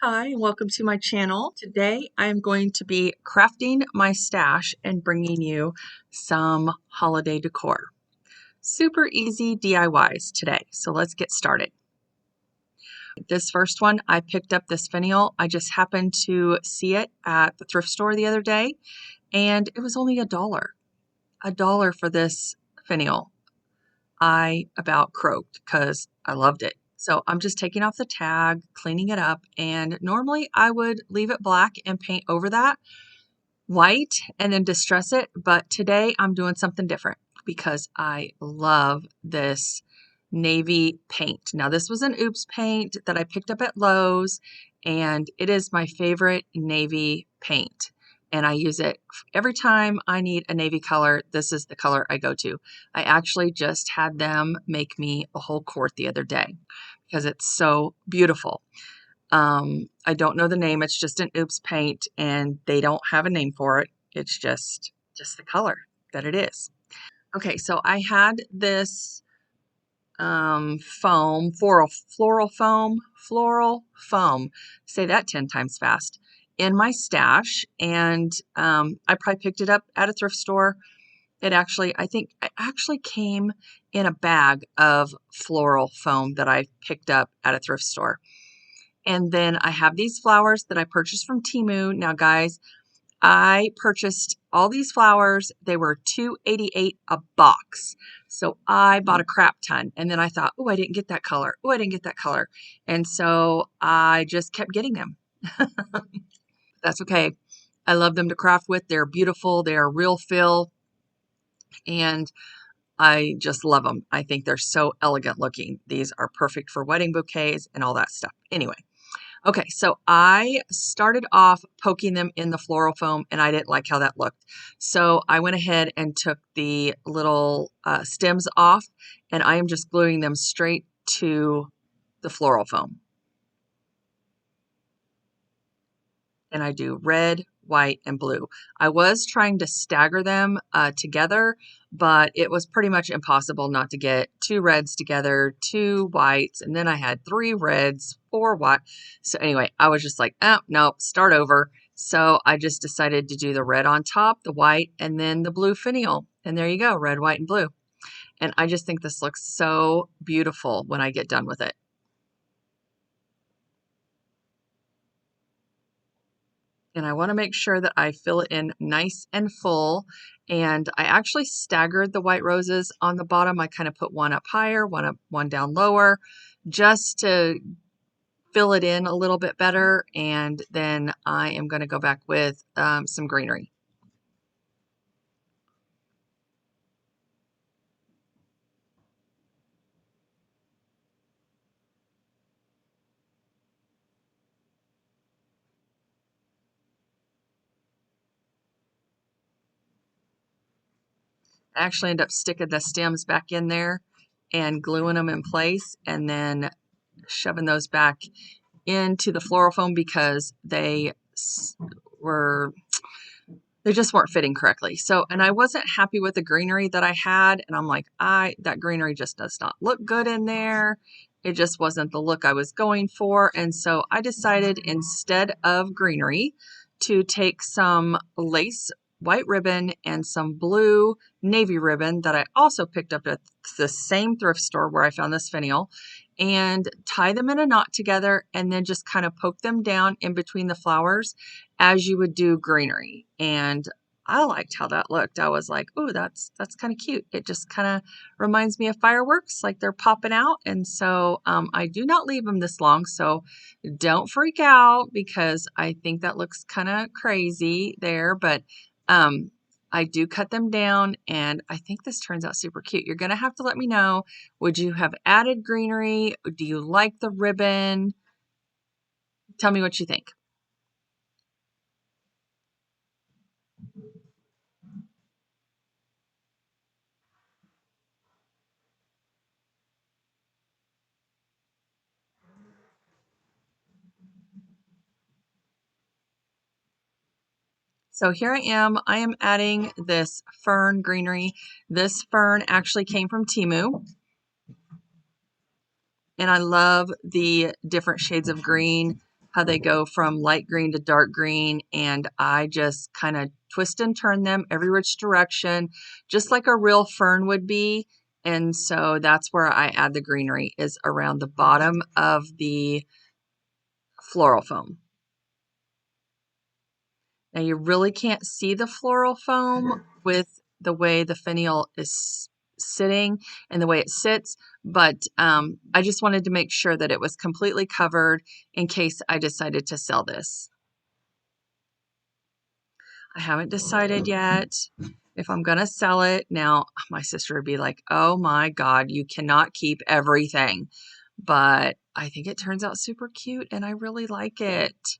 Hi, and welcome to my channel. Today I am going to be crafting my stash and bringing you some holiday decor. Super easy DIYs today, so let's get started. This first one, I picked up this finial. I just happened to see it at the thrift store the other day, and it was only $1. $1 for this finial. I about croaked because I loved it. So I'm just taking off the tag, cleaning it up, and normally I would leave it black and paint over that white and then distress it, but today I'm doing something different because I love this navy paint. Now this was an Oops paint that I picked up at Lowe's, and it is my favorite navy paint. And I use it every time I need a navy color. This is the color I go to. I actually just had them make me a whole quart the other day because it's so beautiful. I don't know the name. It's just an Oops paint, and they don't have a name for it. It's just the color that it is. Okay, so I had this foam, floral foam, say that 10 times fast, in my stash, and I probably picked it up at a thrift store. I think it actually came in a bag of floral foam that I picked up at a thrift store. And then I have these flowers that I purchased from Temu. Now, guys, I purchased all these flowers. They were $2.88 a box. So I bought a crap ton. And then I thought, oh, I didn't get that color. Oh, I didn't get that color. And so I just kept getting them. That's okay. I love them to craft with. They're beautiful. They are real fill. And I just love them. I think they're so elegant looking. These are perfect for wedding bouquets and all that stuff. Anyway. Okay, so I started off poking them in the floral foam, and I didn't like how that looked. So I went ahead and took the little stems off, and I am just gluing them straight to the floral foam. And I do red, white, and blue. I was trying to stagger them together, but it was pretty much impossible not to get 2 reds together, 2 whites, and then I had 3 reds, 4 white. So anyway, I was just like, oh, nope, start over. So I just decided to do the red on top, the white, and then the blue finial. And there you go, red, white, and blue. And I just think this looks so beautiful when I get done with it. And I want to make sure that I fill it in nice and full. And I actually staggered the white roses on the bottom. I kind of put one up higher, one down lower, just to fill it in a little bit better. And then I am going to go back with some greenery. I actually end up sticking the stems back in there and gluing them in place, and then shoving those back into the floral foam because they just weren't fitting correctly. So, and I wasn't happy with the greenery that I had, and I'm like, that greenery just does not look good in there. It just wasn't the look I was going for. And so I decided, instead of greenery, to take some lace white ribbon and some blue navy ribbon that I also picked up at the same thrift store where I found this finial, and tie them in a knot together, and then just kind of poke them down in between the flowers as you would do greenery. And I liked how that looked. I was like, oh, that's kind of cute. It just kind of reminds me of fireworks, like they're popping out. And so I do not leave them this long, so don't freak out because I think that looks kind of crazy there. But I do cut them down, and I think this turns out super cute. You're going to have to let me know. Would you have added greenery? Do you like the ribbon? Tell me what you think. So here I am adding this fern greenery. This fern actually came from Temu. And I love the different shades of green. how they go from light green to dark green, and I just kind of twist and turn them every which direction, just like a real fern would be. And so that's where I add the greenery, is around the bottom of the floral foam. Now you really can't see the floral foam with the way the finial is sitting and the way it sits, but I just wanted to make sure that it was completely covered in case I decided to sell this. I haven't decided yet if I'm going to sell it. Now, my sister would be like, oh my God, you cannot keep everything. But I think it turns out super cute and I really like it.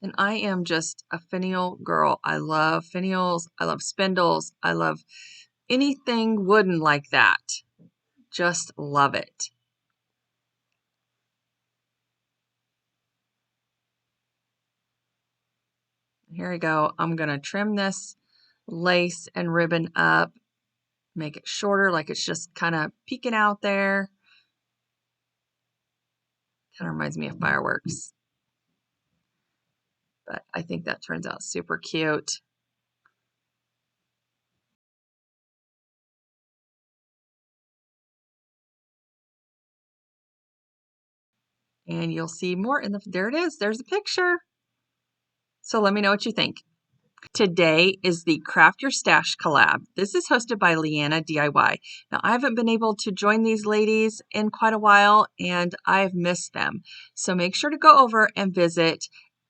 And I am just a finial girl. I love finials. I love spindles. I love anything wooden like that. Just love it. Here we go. I'm going to trim this lace and ribbon up, make it shorter, like it's just kind of peeking out there. Kind of reminds me of fireworks. But I think that turns out super cute. And you'll see more in the, there it is. There's a picture. So let me know what you think. Today is the Craft Your Stash collab. This is hosted by Leanna DIY. Now, I haven't been able to join these ladies in quite a while, and I've missed them. So make sure to go over and visit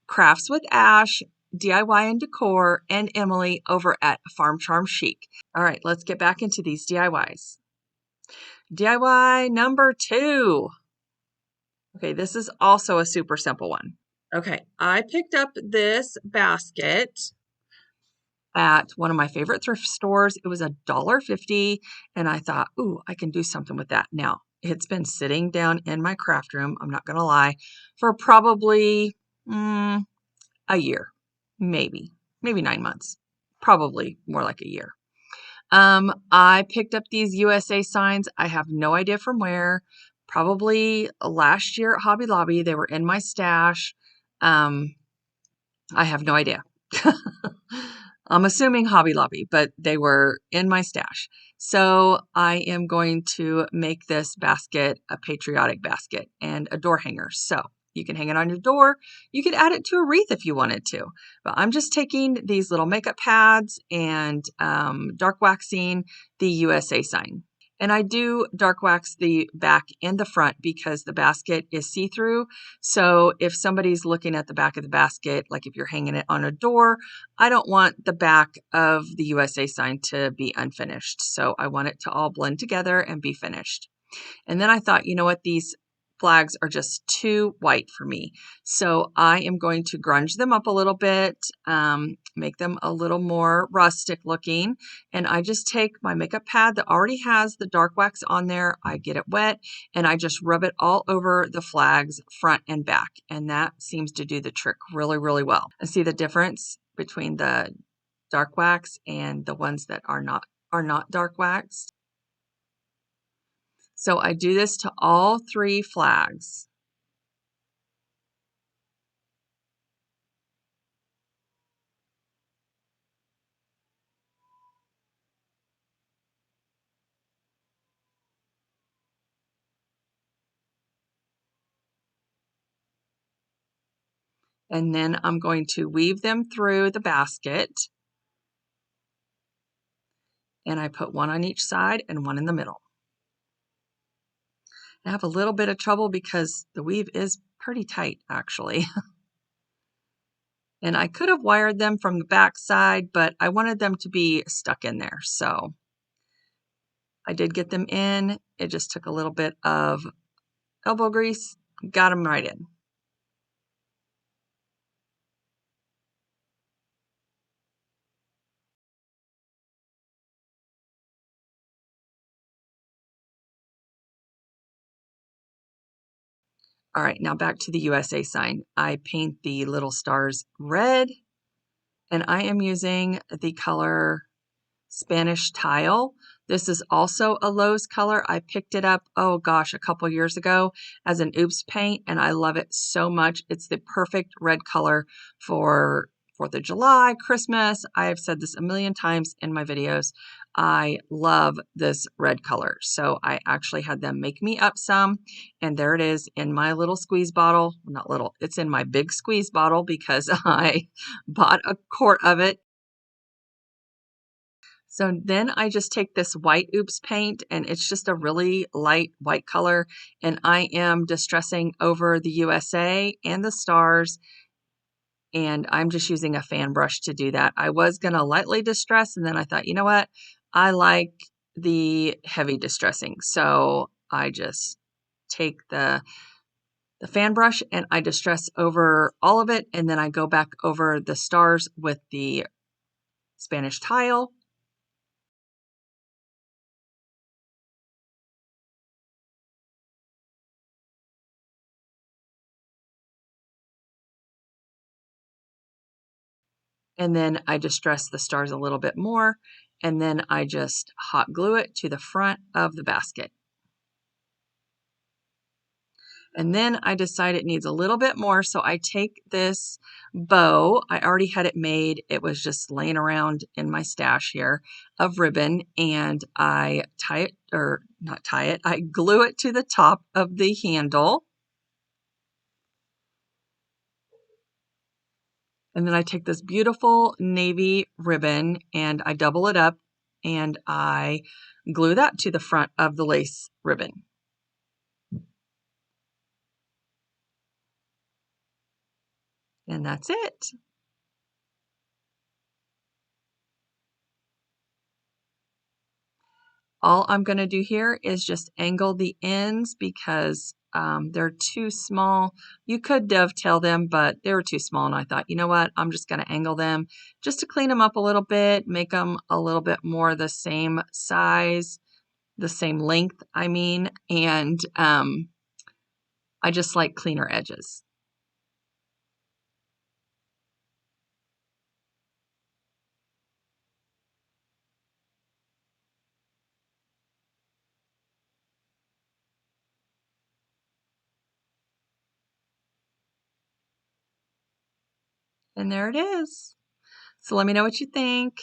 Crafts with Ash, DIY and Decor, and Emily over at Farm Charm Chic. All right, let's get back into these DIYs. DIY number 2. Okay, this is also a super simple one. Okay, I picked up this basket at one of my favorite thrift stores. It was $1.50, and I thought, ooh, I can do something with that. Now, it's been sitting down in my craft room, I'm not going to lie, for probably a year, maybe 9 months, probably more like a year. I picked up these USA signs. I have no idea from where. Probably last year at Hobby Lobby. They were in my stash. I have no idea. I'm assuming Hobby Lobby, but they were in my stash. So I am going to make this basket a patriotic basket and a door hanger. So you can hang it on your door. You could add it to a wreath if you wanted to. But I'm just taking these little makeup pads and dark waxing the USA sign. And I do dark wax the back and the front because the basket is see-through. So if somebody's looking at the back of the basket, like if you're hanging it on a door, I don't want the back of the USA sign to be unfinished. So I want it to all blend together and be finished. And then I thought, you know what, these flags are just too white for me. So I am going to grunge them up a little bit, make them a little more rustic looking. And I just take my makeup pad that already has the dark wax on there. I get it wet and I just rub it all over the flags front and back. And that seems to do the trick really, really well. And see the difference between the dark wax and the ones that are not dark waxed. So I do this to all 3 flags. And then I'm going to weave them through the basket. And I put one on each side and one in the middle. I have a little bit of trouble because the weave is pretty tight actually. And I could have wired them from the back side, but I wanted them to be stuck in there. So I did get them in. It just took a little bit of elbow grease, got them right in. All right, now back to the USA sign. I paint the little stars red, and I am using the color Spanish Tile. This is also a Lowe's color. I picked it up, oh gosh, a couple years ago as an oops paint, and I love it so much. It's the perfect red color for 4th of July, Christmas. I have said this a million times in my videos. I love this red color. So I actually had them make me up some, and there it is in my little squeeze bottle. Not little, it's in my big squeeze bottle because I bought a quart of it. So then I just take this white oops paint, and it's just a really light white color, and I am distressing over the USA and the stars, and I'm just using a fan brush to do that. I was going to lightly distress, and then I thought, you know what? I like the heavy distressing. So I just take the fan brush and I distress over all of it, and then I go back over the stars with the Spanish tile. And then I distress the stars a little bit more, and then I just hot glue it to the front of the basket. And then I decide it needs a little bit more, so I take this bow. I already had it made. It was just laying around in my stash here of ribbon, and I tie it, or not tie it, I glue it to the top of the handle. And then I take this beautiful navy ribbon and I double it up and I glue that to the front of the lace ribbon. And that's it. All I'm going to do here is just angle the ends because they're too small. You could dovetail them, but they were too small. And I thought, you know what? I'm just going to angle them just to clean them up a little bit, make them a little bit more the same size, the same length, I mean. And I just like cleaner edges. And there it is. So let me know what you think.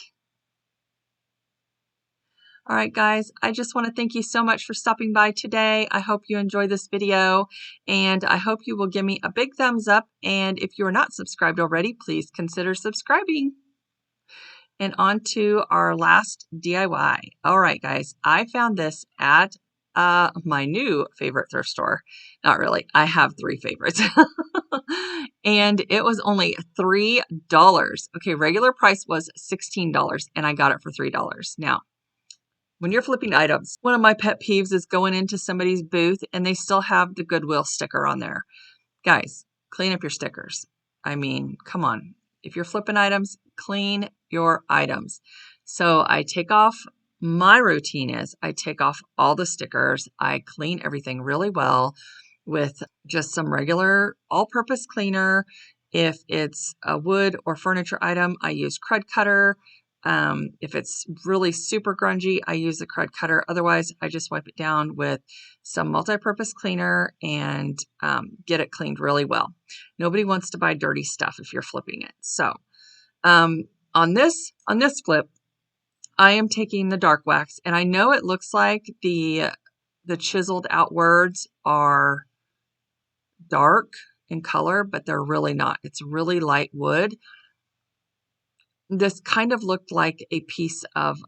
All right, guys, I just want to thank you so much for stopping by today. I hope you enjoyed this video, and I hope you will give me a big thumbs up. And if you're not subscribed already, please consider subscribing. And on to our last DIY. All right, guys, I found this at my new favorite thrift store. Not really. I have 3 favorites. And it was only $3. Okay, regular price was $16, and I got it for $3. Now, when you're flipping items, one of my pet peeves is going into somebody's booth and they still have the Goodwill sticker on there. Guys, clean up your stickers. I mean, come on. If you're flipping items, clean your items. So I take off, my routine is I take off all the stickers. I clean everything really well with just some regular all-purpose cleaner. If it's a wood or furniture item, I use crud cutter. If it's really super grungy, I use the crud cutter. Otherwise, I just wipe it down with some multi-purpose cleaner and get it cleaned really well. Nobody wants to buy dirty stuff if you're flipping it. So on this flip, I am taking the dark wax, and I know it looks like the chiseled out words are dark in color, but they're really not. It's really light wood. This kind of looked like a piece of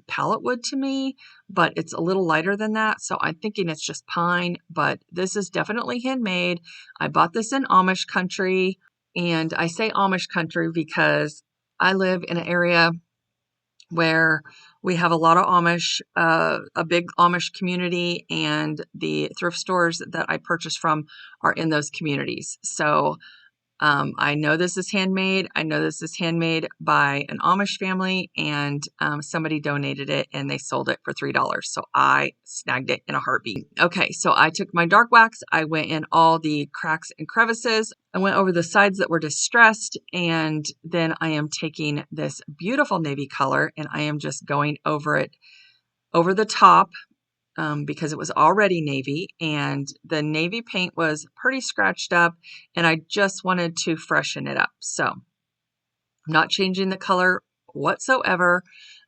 pallet wood to me, but it's a little lighter than that. So I'm thinking it's just pine, but this is definitely handmade. I bought this in Amish country, and I say Amish country because I live in an area where we have a lot of Amish, a big Amish community, and the thrift stores that I purchase from are in those communities. So I know this is handmade. I know this is handmade by an Amish family, and somebody donated it and they sold it for $3. So I snagged it in a heartbeat. Okay, so I took my dark wax. I went in all the cracks and crevices. I went over the sides that were distressed, and then I am taking this beautiful navy color and I am just going over it, over the top because it was already navy, and the navy paint was pretty scratched up, and I just wanted to freshen it up. So I'm not changing the color whatsoever.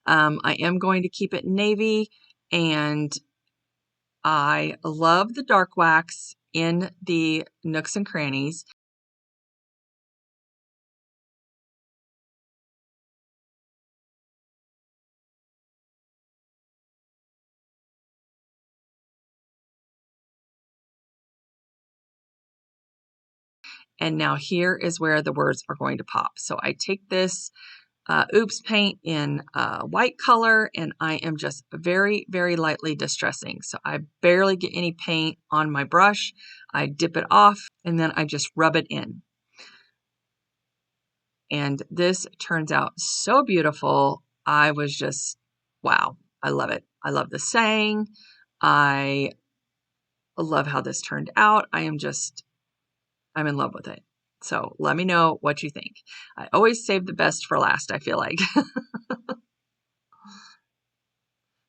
I am going to keep it navy, and I love the dark wax in the nooks and crannies. And now here is where the words are going to pop. So I take this Oops paint in white color, and I am just very, very lightly distressing. So I barely get any paint on my brush. I dip it off, and then I just rub it in. And this turns out so beautiful. I was just, wow, I love it. I love the saying. I love how this turned out. I'm in love with it. So let me know what you think. I always save the best for last, I feel like.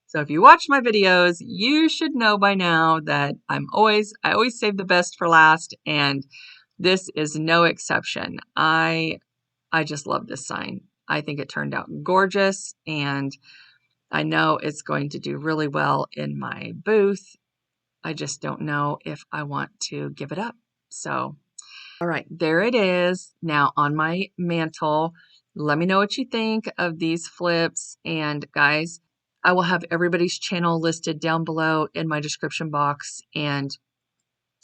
So if you watch my videos, you should know by now that I always save the best for last, and this is no exception. I just love this sign. I think it turned out gorgeous, and I know it's going to do really well in my booth. I just don't know if I want to give it up. So, all right, there it is now on my mantle. Let me know what you think of these flips. And guys, I will have everybody's channel listed down below in my description box. And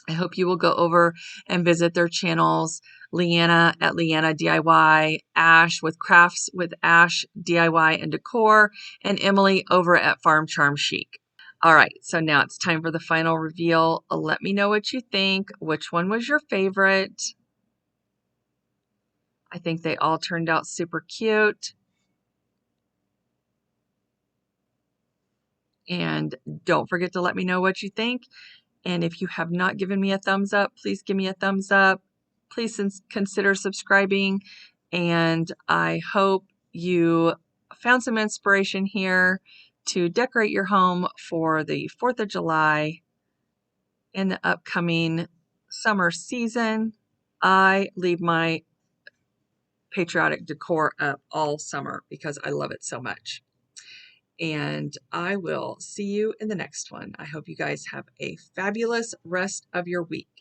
I hope you will go over and visit their channels. Leanna at Leanna DIY, Ash with Crafts with Ash DIY and Decor, and Emily over at Farm Charm Chic. All right, so now it's time for the final reveal. Let me know what you think. Which one was your favorite? I think they all turned out super cute. And don't forget to let me know what you think. And if you have not given me a thumbs up, please give me a thumbs up. Please consider subscribing. And I hope you found some inspiration here to decorate your home for the 4th of July in the upcoming summer season. I leave my patriotic decor up all summer because I love it so much. And I will see you in the next one. I hope you guys have a fabulous rest of your week.